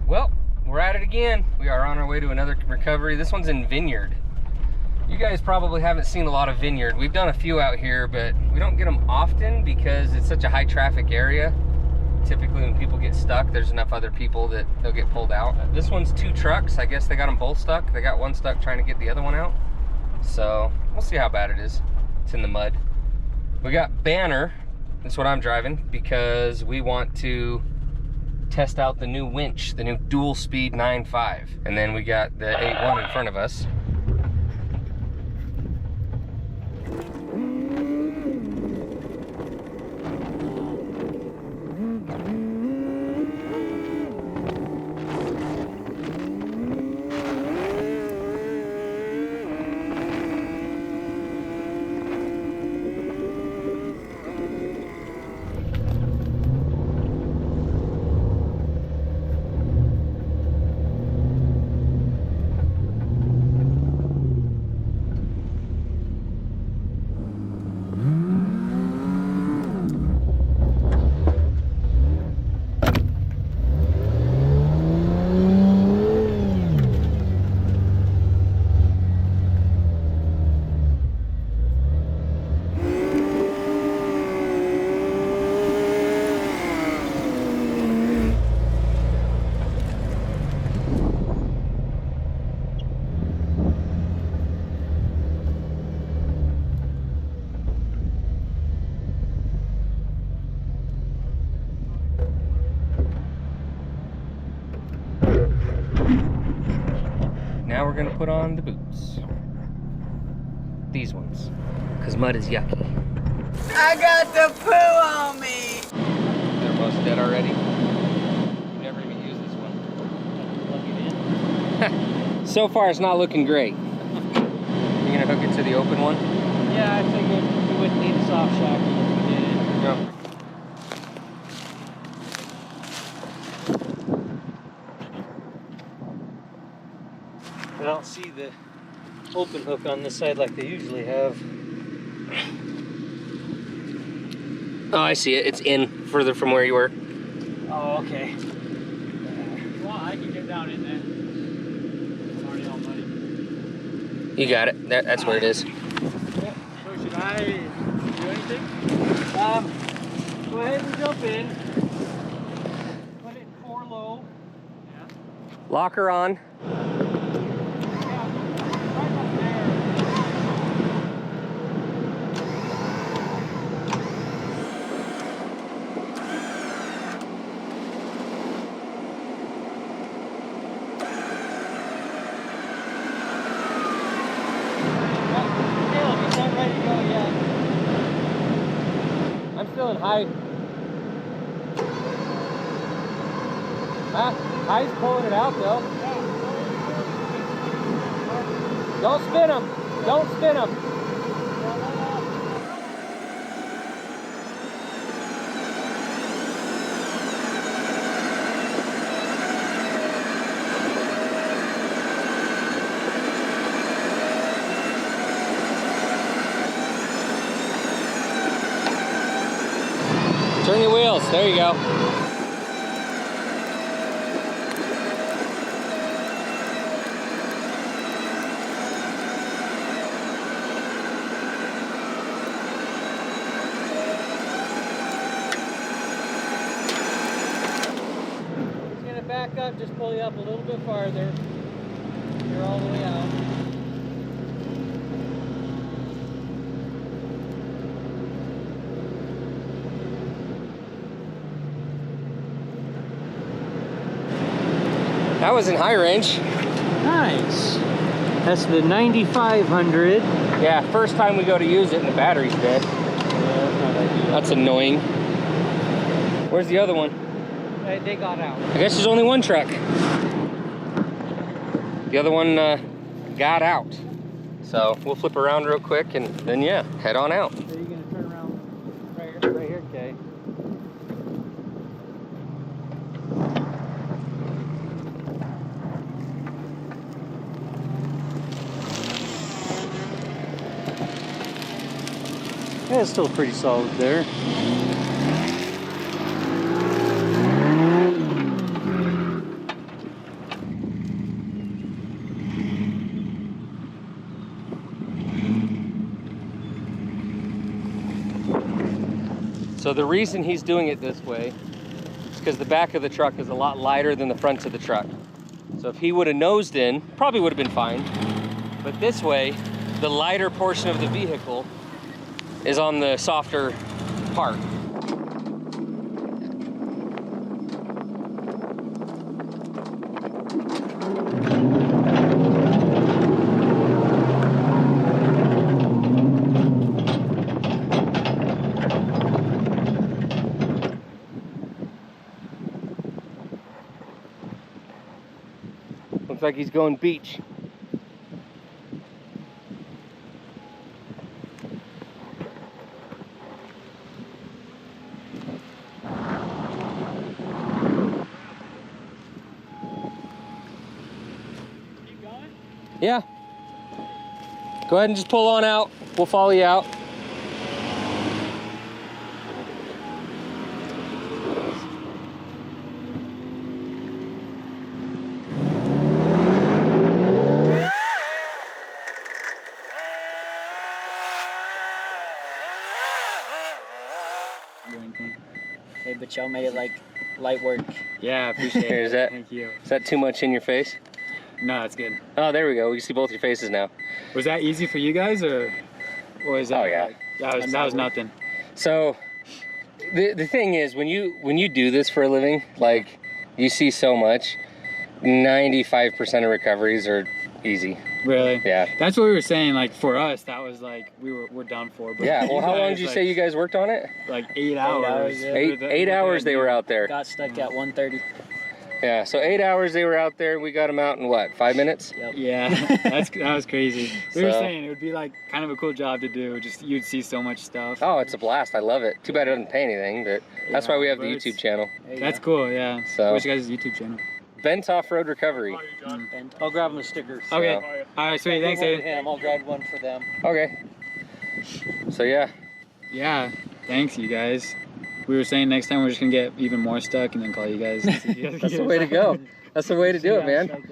Well, we're at it again. We are on our way to another recovery. This one's in Vineyard. You guys probably haven't seen a lot of Vineyard. We've done a few out here, but we don't get them often because it's such a high traffic area. Typically when people get stuck, there's enough other people that they'll get pulled out. This one's 2 trucks. I guess they got them both stuck. They got one stuck trying to get the other one out. So we'll see how bad it is. It's in the mud. We got Banner. That's what I'm driving because we want to test out the new winch, the new dual speed 9.5. And then we got the 8.1 in front of us. Now we're gonna put on the boots. These ones, because mud is yucky. I got the poo on me! They're most dead already. Never even used this one. Plug it in. So far it's not looking great. You gonna hook it to the open one? Yeah, I figured we wouldn't need a soft shackle if we did it. No. I don't see the open hook on this side like they usually have. Oh, I see it. It's in further from where you were. Oh, okay. Well, I can get down in there. It's already all muddy. You got it. That's where it is. Yeah. So should I do anything? Go ahead and jump in. Put it in 4 low. Yeah. Lock her on. I'm still in high. Huh? High's pulling it out though. Don't spin them. Don't spin them. Turn your wheels. There you go. It's gonna back up, just pull you up a little bit farther. You're all the way out. That was in high range. Nice. That's the 9500. Yeah, first time we go to use it and the battery's dead. Yeah, that's not ideal. That's annoying. Where's the other one? They got out. I guess there's only one truck. The other one got out. So we'll flip around real quick and then yeah, head on out. So you're gonna turn around right here, okay. Yeah, it's still pretty solid there. So the reason he's doing it this way is because the back of the truck is a lot lighter than the front of the truck. So if he would have nosed in, probably would have been fine. But this way, the lighter portion of the vehicle is on the softer part. Looks like he's going beach. Keep going? Yeah. Go ahead and just pull on out. We'll follow you out. Hey, but y'all made it like light work. Yeah, I appreciate Here, it. is that- Thank you. Is that too much in your face? No, that's good. Oh, there we go. We can see both your faces now. Was that easy for you guys, or was that? Oh, yeah. Like, that was nothing. So the thing is, when you do this for a living, like, you see so much, 95% of recoveries are easy. Really? Yeah. That's what we were saying. Like for us, that was like we're done for. But Yeah. Well, you how long guys, did you like, say you guys worked on it? Like 8 hours. hours, yeah. Eight hours they were out there. Got stuck at 1:30. Yeah. So 8 hours they were out there. We got them out in what? 5 minutes? Yep. Yeah, that was crazy. We were So- saying it would be like kind of a cool job to do. Just you'd see so much stuff. Oh, it's a blast. I love it. Too bad it doesn't pay anything, but that's why we have the but it's- YouTube channel. There you That's go. cool. Yeah. So- What's your guys' YouTube channel? Bent Offroad Recovery. Bent. I'll grab them the stickers. Okay. All right. Sweet. Thanks, Aiden. Him. I'll grab one for them. Okay. So yeah. Yeah. Thanks, you guys. We were saying next time we're just gonna get even more stuck and then call you guys. That's the way to go. That's the way to do it, man.